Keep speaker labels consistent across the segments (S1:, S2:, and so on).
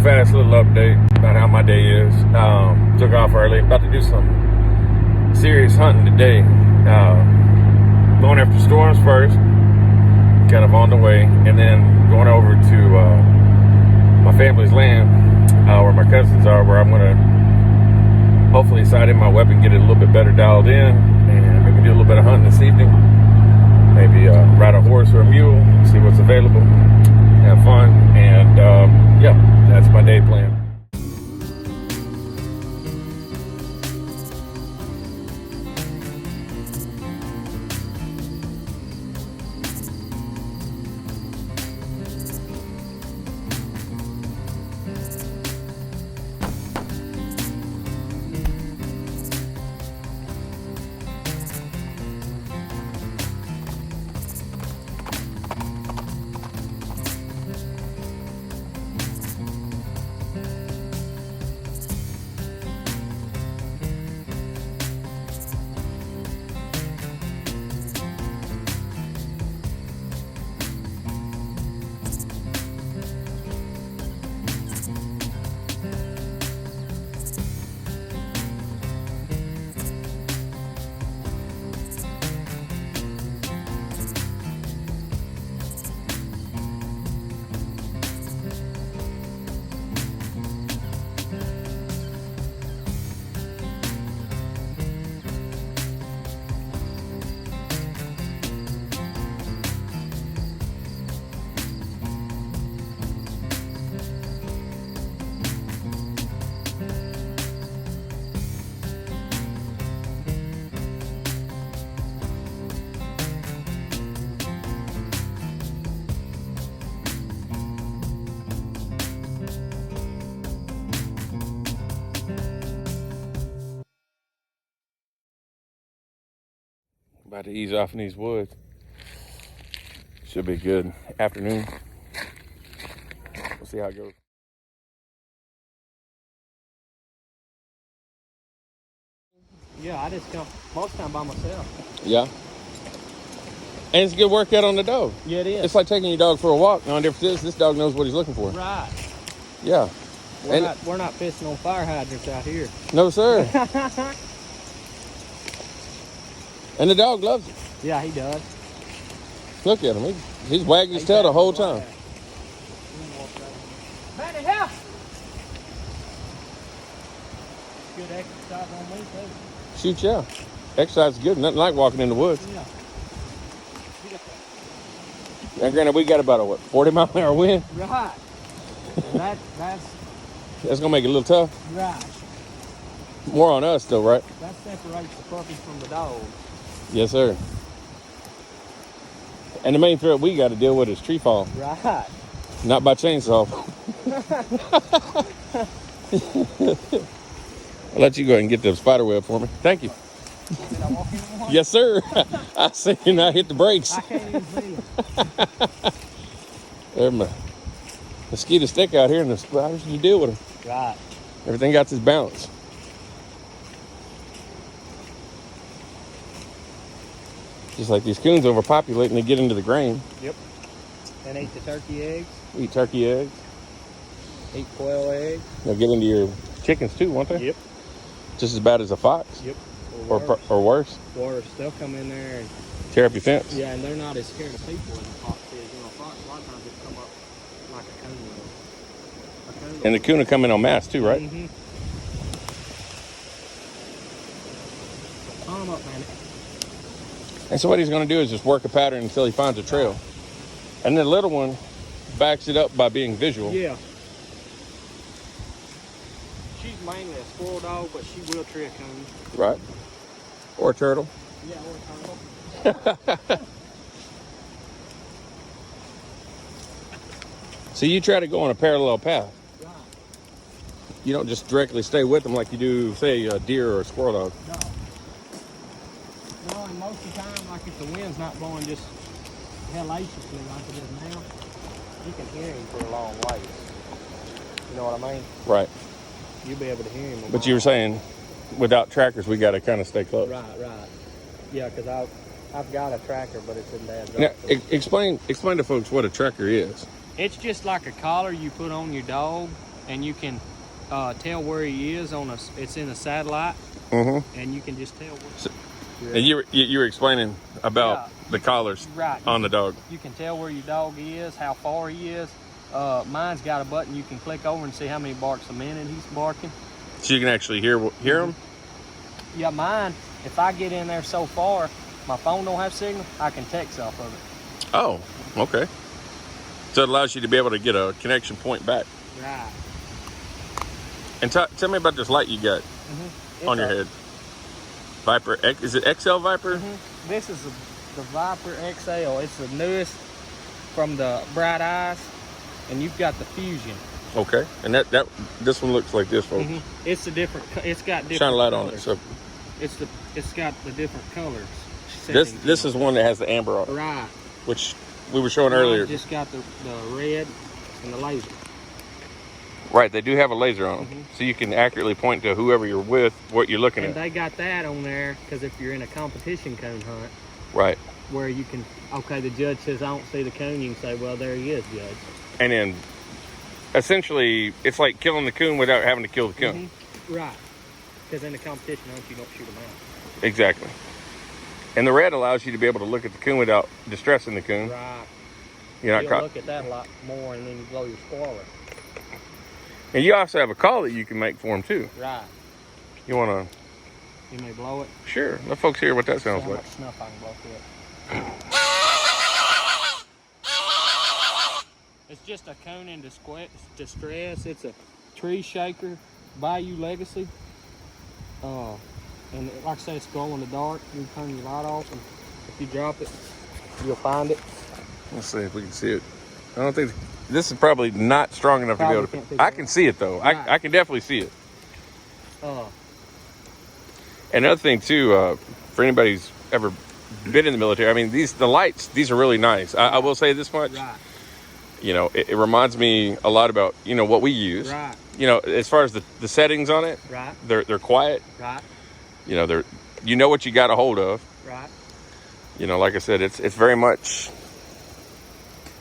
S1: fast little update about how my day is. Took off early. About to do some serious hunting today. Going after storms first, kind of on the way, and then going over to my family's land, where my cousins are, where I'm going to hopefully sight in my weapon, get it a little bit better dialed in, and maybe do a little bit of hunting this evening. Maybe ride a horse or a mule, see what's available, have fun, and yeah, that's my day plan. About to ease off in these woods. Should be a good afternoon. We'll see how it goes.
S2: Yeah, I just come most of the time by myself.
S1: Yeah. And it's a good workout on the dog.
S2: Yeah, it is.
S1: It's like taking your dog for a walk. The only difference is this dog knows what he's looking for.
S2: Right.
S1: Yeah.
S2: We're not pissing on fire hydrants out here.
S1: No, sir. And the dog loves it.
S2: Yeah, he does.
S1: Look at him. He's wagging his tail the whole time.
S2: Bandit, help! Good exercise on me, too.
S1: Shoot, yeah. Exercise is good. Nothing like walking in the woods.
S2: Yeah.
S1: And granted, we got about a, 40-mile-an-hour wind?
S2: Right.
S1: That's going to make it a little tough.
S2: Right.
S1: More on us, though, right?
S2: That separates the puppy from the dog.
S1: Yes, sir. And the main threat we got to deal with is tree fall.
S2: Right.
S1: Not by chainsaw. I'll let you go ahead and get the spider web for me. Thank you.
S2: Did I walk in one?
S1: Yes, sir. I see you. I hit the brakes.
S2: I can't even see him.
S1: There's my mosquito stick out here, and the spiders, you deal with them.
S2: Right.
S1: Everything got its balance. Just like these coons overpopulate and they get into the grain.
S2: Yep. And eat the turkey eggs.
S1: Eat turkey eggs.
S2: Eat quail eggs.
S1: They'll get into your chickens too, won't they?
S2: Yep.
S1: Just as bad as a fox.
S2: Yep.
S1: Or worse.
S2: Worse. They'll come in there and
S1: tear up your fence.
S2: yeah, and they're not as scared of people as a fox is. You know, a fox a lot of times just come up like a coon will.
S1: And the coon will come in en masse too, right?
S2: Mm-hmm. Climb up, man.
S1: And so what he's going to do is just work a pattern until he finds a trail. And the little one backs it up by being visual.
S2: Yeah. She's mainly a squirrel dog, but she will tree a coon.
S1: Right. Or a turtle.
S2: Yeah, or a turtle.
S1: So you try to go on a parallel path.
S2: Right.
S1: You don't just directly stay with them like you do, say, a deer or a squirrel dog.
S2: No. No, and most of the time, like if the wind's not blowing just hellaciously like it is now, you can hear him for a long ways. You know what I mean?
S1: Right.
S2: You'll be able to hear him.
S1: But you were saying, without trackers, we got to kind of stay close.
S2: Right. Yeah, because I've got a tracker, but it's in bad
S1: Now, explain to folks what a tracker is.
S2: It's just like a collar you put on your dog, and you can tell where he is on it's in a satellite, and you can just tell where.
S1: And you were explaining about the collars on the dog.
S2: You can tell where your dog is, how far he is. Mine's got a button you can click over and see how many barks a minute he's barking.
S1: So you can actually hear him?
S2: Yeah, mine, if I get in there so far, my phone don't have signal, I can text off of it.
S1: Oh, okay. So it allows you to be able to get a connection point back.
S2: Right.
S1: And tell me about this light you got on your head. Viper X, is it XL Viper?
S2: This is the Viper XL. It's the newest from the Nighteyes, and you've got the Fusion.
S1: Okay, and this one looks like this, folks.
S2: It's a different. It's got different.
S1: Shine a light
S2: colors.
S1: on it. So
S2: it's got the different colors.
S1: This is one that has the amber on it.
S2: Right.
S1: Which we were showing earlier.
S2: Just got the red and the laser.
S1: Right, they do have a laser on them, so you can accurately point to whoever you're with, what you're looking at.
S2: And they got that on there because if you're in a competition coon hunt,
S1: right,
S2: where you can, okay, the judge says I don't see the coon, you can say, well, there he is, judge.
S1: And then, essentially, it's like killing the coon without having to kill the coon.
S2: Right, because in a competition hunt, you don't shoot them out.
S1: Exactly. And the red allows you to be able to look at the coon without distressing the coon.
S2: Right.
S1: You're not caught.
S2: Look at that a lot more, and then you blow your squaller.
S1: And you also have a call that you can make for them too.
S2: Right.
S1: You want to?
S2: You may blow it.
S1: Sure. Let folks hear what that sounds like.
S2: How much snuff I can blow through it. It's just a coon in distress. It's a tree shaker, Bayou Legacy. And like I say, it's glow in the dark. You can turn your light off, and if you drop it, you'll find it.
S1: Let's see if we can see it. I don't think this is probably not strong enough to be able to. I can see it though. Right. I can definitely see it. Another thing too, for anybody who's ever been in the military, I mean the lights. These are really nice. I will say this much.
S2: Right.
S1: You know, it reminds me a lot about what we use.
S2: Right.
S1: You know, as far as the settings on it.
S2: Right.
S1: They're quiet.
S2: Right.
S1: You know, they're what you got a hold of.
S2: Right.
S1: You know, like I said, it's very much.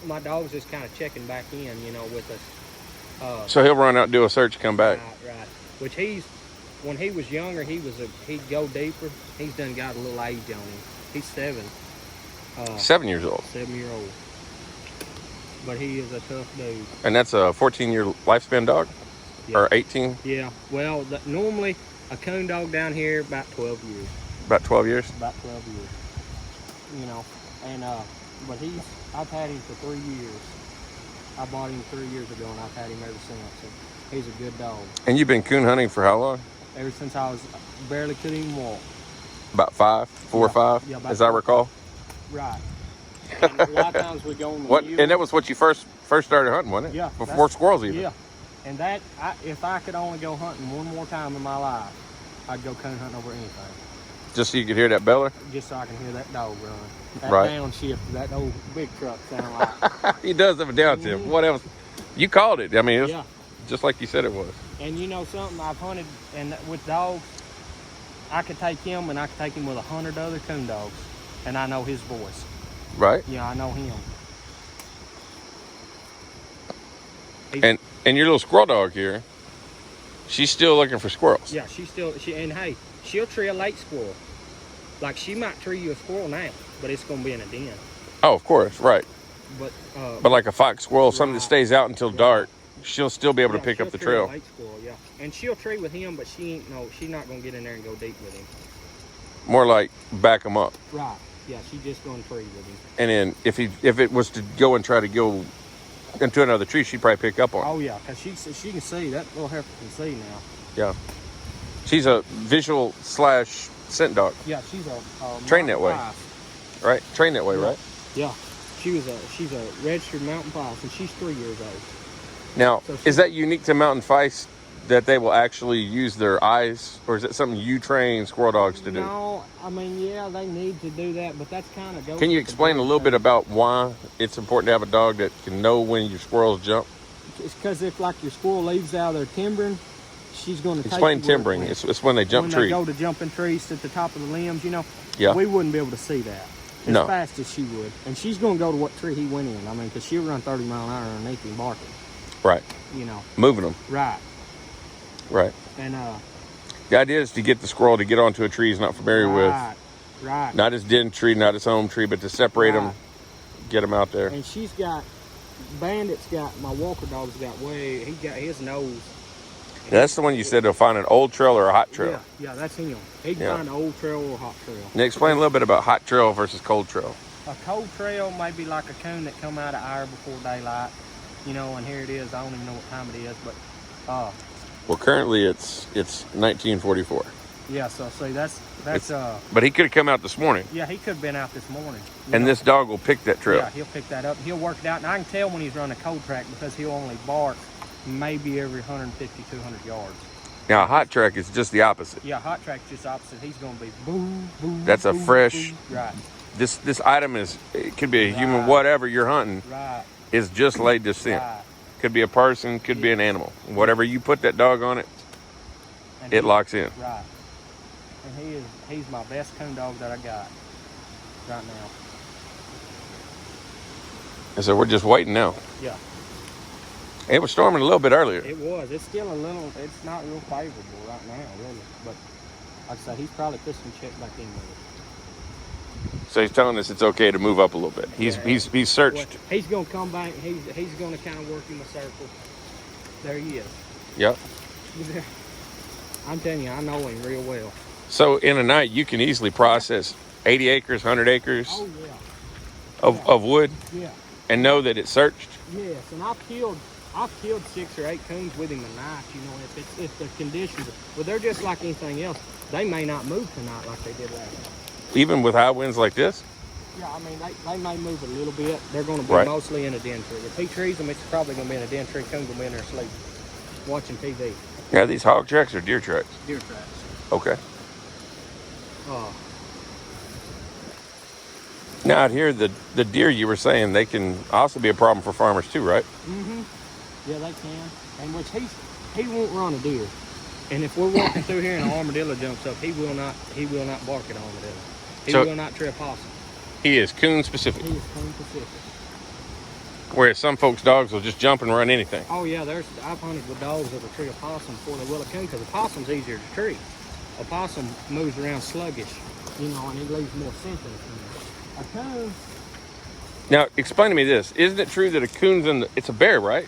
S2: My dog's just kind of checking back in, with us.
S1: So he'll run out and do a search, come back.
S2: Right. Which when he was younger, he'd go deeper. He's done got a little age on him. He's 7.
S1: 7 years old.
S2: 7-year-old. But he is a tough dude.
S1: And that's a 14-year lifespan dog?
S2: Yeah.
S1: Or 18?
S2: Yeah. Well, normally a coon dog down here about 12 years.
S1: About 12 years?
S2: About 12 years. And but I've had him for 3 years. I bought him 3 years ago, and I've had him ever since. So he's a good dog. And
S1: you've been coon hunting for how long?
S2: Ever since I was barely could even walk.
S1: About 4 or 5,
S2: yeah,
S1: as I recall.
S2: Right. And a lot of times we go on the mule.
S1: And that was what you first started hunting, wasn't it?
S2: Yeah.
S1: Before squirrels even.
S2: Yeah. And if I could only go hunting one more time in my life, I'd go coon hunting over anything.
S1: Just so you could hear that beller?
S2: Just so I can hear that dog run. That
S1: right.
S2: downshift, that old big truck sound like.
S1: He does have a downshift. What else? You called it. I mean, it was just like you said it was.
S2: And you know something? I've hunted, and with dogs, I could take him, and I could take him with 100 other coon dogs, and I know his voice.
S1: Right.
S2: Yeah, I know him.
S1: And your little squirrel dog here, she's still looking for squirrels.
S2: Yeah, and hey, she'll tree a late squirrel. Like, she might tree you a squirrel now, but it's going to be in a den.
S1: Oh, of course, right.
S2: But
S1: like a fox squirrel, something that stays out until dark, she'll still be able to pick up the trail.
S2: A late squirrel, yeah. And she'll tree with him, but she's not going to get in there and go deep with him.
S1: More like back him up.
S2: Right. Yeah, she's just going to tree with him.
S1: And then if it was to go and try to go into another tree, she'd probably pick up on it.
S2: Oh, yeah, because she can see. That little heifer can see now.
S1: Yeah. She's a visual / scent dog.
S2: Yeah, she's a
S1: trained that way. Right? Trained that way, right?
S2: Yeah. She's a registered mountain pice, and she's 3 years old.
S1: Now, is that unique to mountain pice that they will actually use their eyes, or is it something you train squirrel dogs to do?
S2: No, I mean, yeah, they need to do that, but that's kind of.
S1: Can you explain a little bit about why it's important to have a dog that can know when your squirrels jump?
S2: It's because if like your squirrel leaves out of their timbering, she's going to
S1: explain timbering. It's when they jump trees.
S2: When they go to jumping trees at the top of the limbs,
S1: Yeah.
S2: We wouldn't be able to see that as fast as she would, and she's going to go to what tree he went in. I mean, because she'll run 30 mile an hour underneath him barking.
S1: Right.
S2: You know.
S1: Moving them.
S2: Right.
S1: Right.
S2: And
S1: the idea is to get the squirrel to get onto a tree he's not familiar with.
S2: Right.
S1: Not his den tree, not his home tree, but to separate them, get them out there.
S2: And she's got, Bandit's got, my Walker dog's got he got his nose.
S1: That's the one you said he'll find an old trail or a hot trail.
S2: Yeah, that's him. He can find an old trail or a hot trail.
S1: Now explain a little bit about hot trail versus cold trail.
S2: A cold trail may be like a coon that come out of hour before daylight, you know, and here it is. I don't even know what time it is, but
S1: well, currently it's 1944.
S2: Yeah, so see that's
S1: but he could have come out this morning.
S2: Yeah, he could have been out this morning.
S1: And this dog will pick that trail.
S2: Yeah, he'll pick that up. He'll work it out, and I can tell when he's running a cold track because he'll only bark maybe every 150, 200 yards.
S1: Now, a hot track is just the opposite.
S2: Yeah, hot track's just opposite. He's going to be boom, boom.
S1: That's a
S2: boom,
S1: fresh.
S2: Boom. Right.
S1: This item it could be a human, whatever you're hunting.
S2: Right.
S1: Is just laid to scent.
S2: Right.
S1: Could be a person, could be an animal. Whatever you put that dog on it, it locks in.
S2: Right. And he's my best coon dog that I got right now.
S1: And so we're just waiting now.
S2: Yeah.
S1: It was storming a little bit earlier.
S2: It was. It's still it's not real favorable right now, really. But like I said, he's probably fishing check back in with it.
S1: So he's telling us it's okay to move up a little bit. He's searched.
S2: Well, he's gonna come back. He's gonna kind of work in the circle. There he is.
S1: Yep.
S2: I'm telling you, I know him real well.
S1: So in a night, you can easily process 80 acres, 100 acres of wood, and know that it's searched.
S2: Yes, and I've killed 6 or 8 coons with him a night. You know, if the conditions, well, they're just like anything else. They may not move tonight like they did last night.
S1: Even with high winds like this.
S2: Yeah, I mean they may move a little bit. They're going to be mostly in a den tree. If he trees them, it's probably going to be in a den tree. Coons will be in there asleep, watching TV.
S1: Yeah, these hog tracks or deer tracks?
S2: Deer tracks.
S1: Okay. Now out here, the deer you were saying, they can also be a problem for farmers too, right?
S2: Mm-hmm. Yeah, they can. And which he won't run a deer. And if we're walking through here and an armadillo jumps up, he will not bark at an armadillo. He will not tree a possum.
S1: He is coon specific.
S2: He is coon specific.
S1: Whereas some folks' dogs will just jump and run anything.
S2: Oh yeah, I've hunted with dogs that will tree a possum before they will a coon because a possum's easier to tree. A possum moves around sluggish, you know, and it leaves more scent than a coon.
S1: Now, explain to me this. Isn't it true that a coon's it's a bear, right?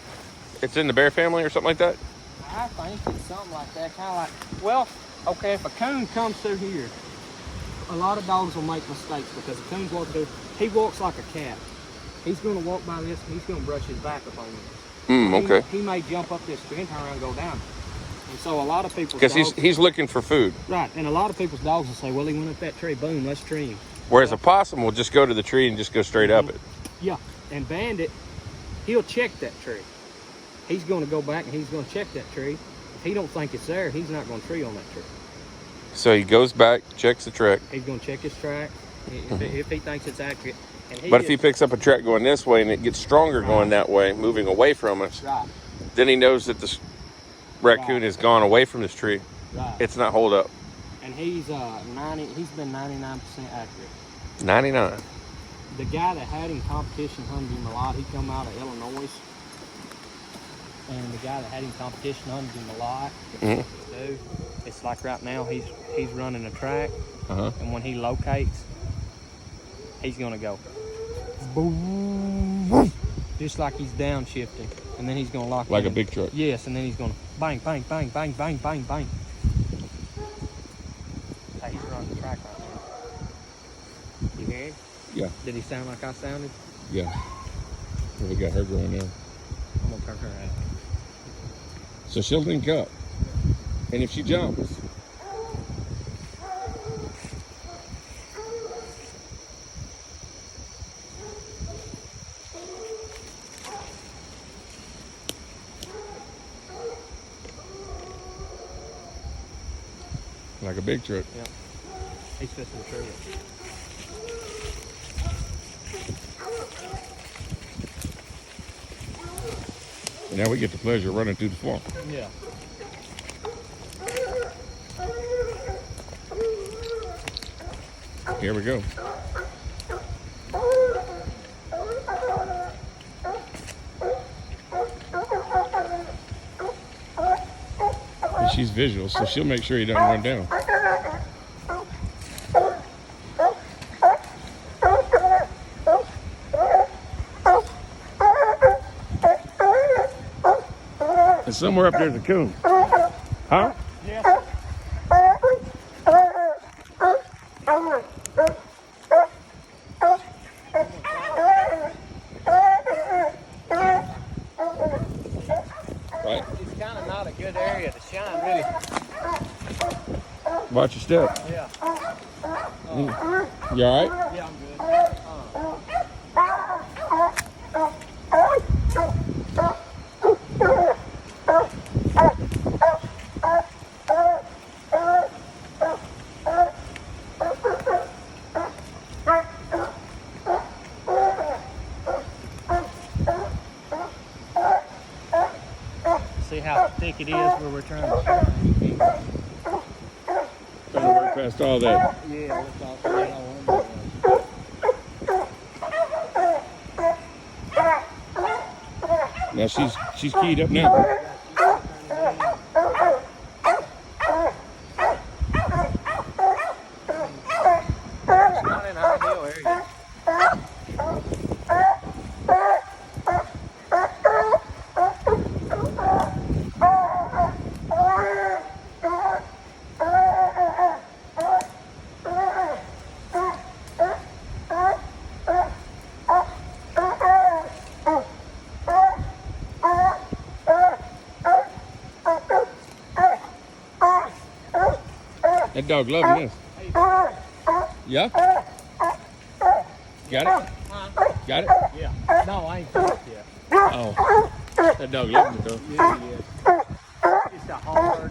S1: It's in the bear family or something like that?
S2: I think it's something like that, kind of like, well, okay, if a coon comes through here, a lot of dogs will make mistakes because a coon's walking through, he walks like a cat. He's going to walk by this and he's going to brush his back up on this.
S1: Okay.
S2: He may jump up this tree and turn around and go down. And so a lot of people's
S1: because
S2: dogs...
S1: he's looking for food.
S2: Right, and a lot of people's dogs will say, well, he went up that tree, boom, let's tree him.
S1: Whereas a possum will just go to the tree and just go straight up it.
S2: Yeah, and Bandit, he'll check that tree. He's going to go back and he's going to check that tree. If he don't think it's there, he's not going to tree on that tree.
S1: So he goes back, checks the track.
S2: He's going to check his track if he thinks it's accurate.
S1: But if he picks up a track going this way and it gets stronger going that way, moving away from us, then he knows that this raccoon has gone away from this tree.
S2: Right.
S1: It's not holed up.
S2: And he's been 99% accurate.
S1: 99.
S2: The guy that had him competition hunted him a lot. He come out of Illinois. And the guy that had him competition hunted him a lot. Dude, it's like right now he's running a track. And when he locates, he's gonna go boom, just like he's downshifting, and then he's gonna lock
S1: like
S2: in.
S1: A big truck.
S2: Yes, and then he's gonna bang, bang, bang, bang, bang, bang, bang. Hey, he's running the track right now. You hear him?
S1: Yeah.
S2: Did he sound like I sounded?
S1: Yeah. We got her going now.
S2: I'm gonna turn her out.
S1: So she'll link up, and if she jumps. Like a big truck.
S2: Yep. He's fixing the tree.
S1: Now we get the pleasure of running through the swamp.
S2: Yeah.
S1: Here we go. she's visual, so she'll make sure he doesn't run down. And somewhere up there's a coon. Huh?
S2: Yes.
S1: Right.
S2: It's kind of not a good area to shine, really.
S1: Watch your step.
S2: Yeah.
S1: You all right?
S2: Yeah, I'm good. See how thick it is where we're trying to shine.
S1: Trying to work past all that.
S2: Yeah, let's all put it on.
S1: Now she's keyed up now.
S2: It's not an ideal area.
S1: That dog loving this. Yeah? Got it? Got it?
S2: Yeah. No, I ain't finished yet.
S1: Oh. That dog loving it though.
S2: Yeah, yeah. It's a hard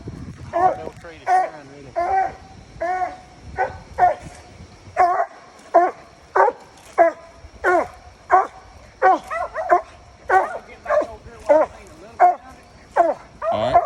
S2: old tree to shine, really.
S1: All right.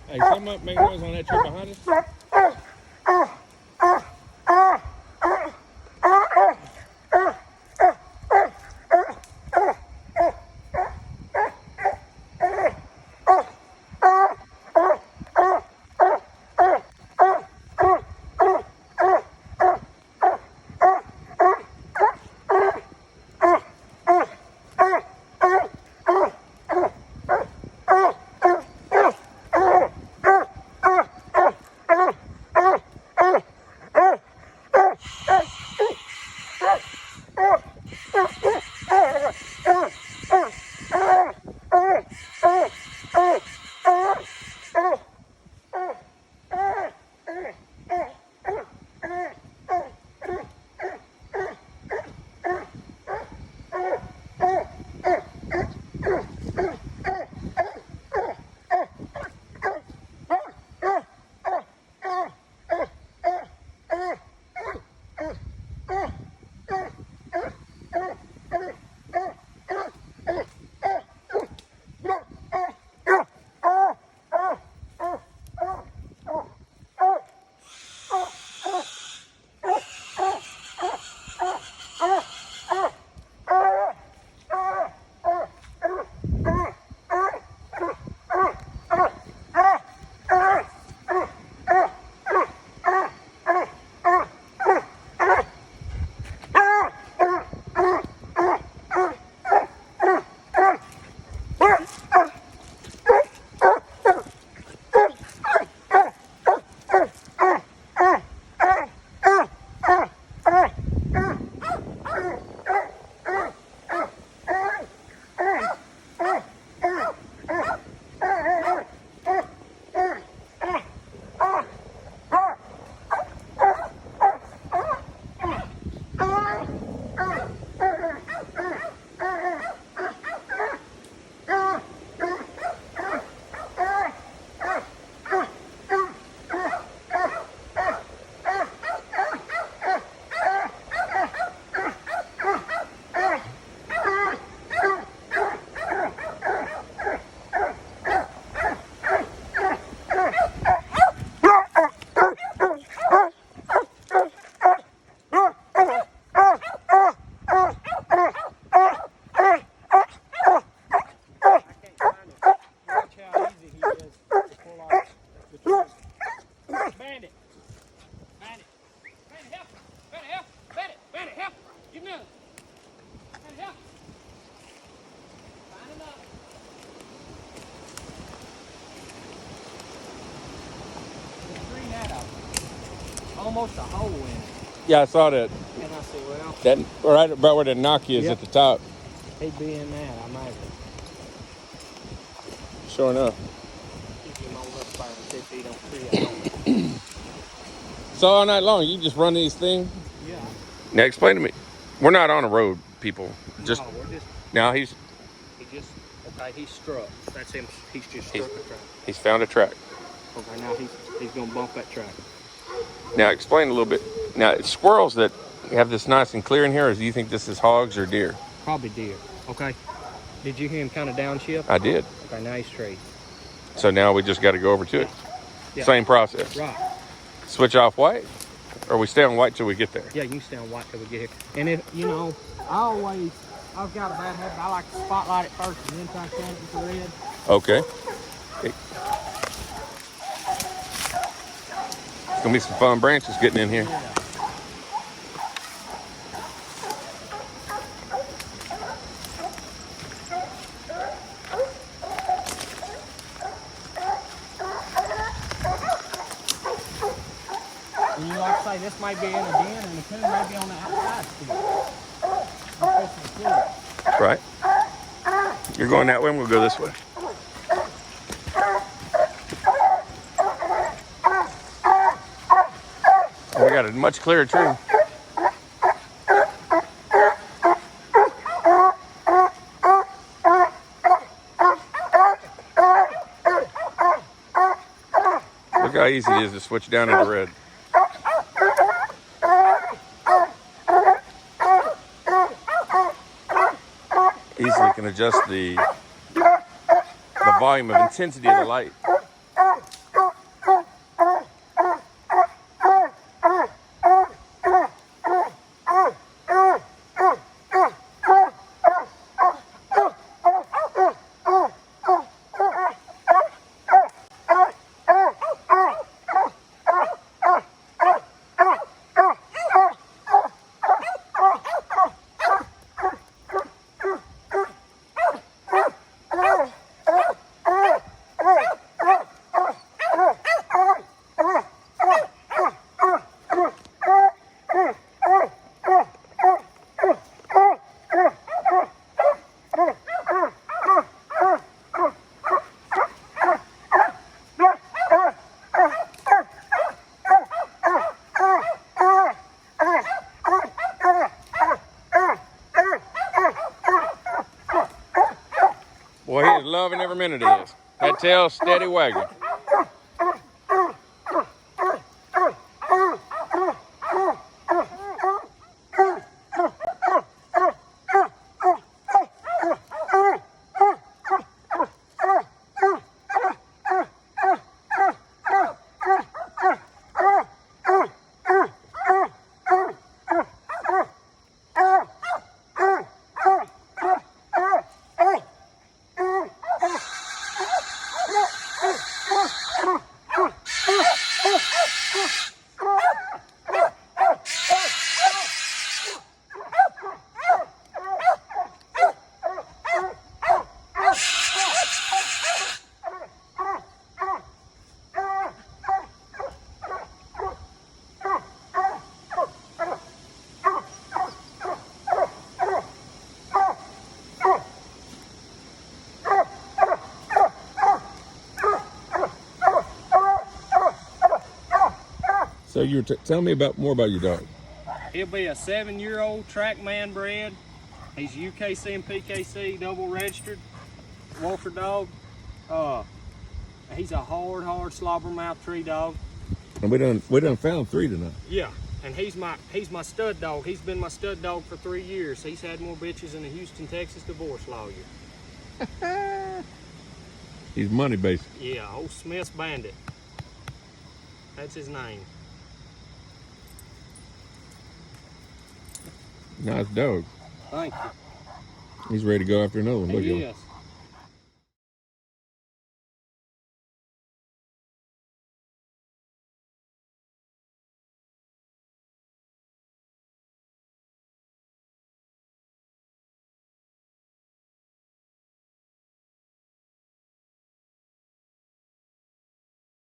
S1: Hey, come up, make noise on that tree behind us.
S2: almost a hole in it.
S1: Yeah, I saw that.
S2: And I said, well,
S1: That right about where the knock is
S2: Yep.
S1: at the top.
S2: he'd be in that, I imagine.
S1: Sure enough.
S2: Keep him on up there and see if he don't free out.
S1: So all night long, you just run these things?
S2: Yeah.
S1: Now explain to me. We're not on a road, people. Just
S2: No, we're just,
S1: now
S2: he struck. That's him. He's just struck the track.
S1: he's found a track.
S2: Okay, now he's gonna bump that track.
S1: Now explain a little bit. Now it's squirrels that have this nice and clear in here, or do you think this is hogs or deer?
S2: Probably deer. Okay. Did you hear him kind of downshift?
S1: I did.
S2: Okay, now he's straight.
S1: So now we just got to go over to it.
S2: Yeah.
S1: Same process.
S2: Right.
S1: Switch off white, or we stay on white till we get there.
S2: Yeah, you can stay on white till we get here. And if I've got a bad habit. I like to spotlight it first and then try to change it to red.
S1: Okay. It's gonna be some fun branches getting in here.
S2: Yeah. And you like to say this might be in a den and the coon may be on the outside still.
S1: Right. You're going that way, and we'll go this way. Oh, we got a much clearer tree. Look how easy it is to switch down into red. Easily can adjust the volume of intensity of the light. Boy, he is loving every minute of this. That tail's steady wagging. So you were tell me more about your dog.
S2: He'll be a 7-year-old TrackMan bred. He's UKC and PKC double registered Walter dog. He's a hard slobbermouth tree dog.
S1: And we done found 3 tonight.
S2: Yeah, and he's my stud dog. He's been my stud dog for 3 years. He's had more bitches than a Houston, Texas divorce lawyer.
S1: He's money based.
S2: Yeah, Ole Smiths Bandit. That's his name.
S1: Nice dog.
S2: Thank you.
S1: He's ready to go after another one. Look at him.
S2: He is.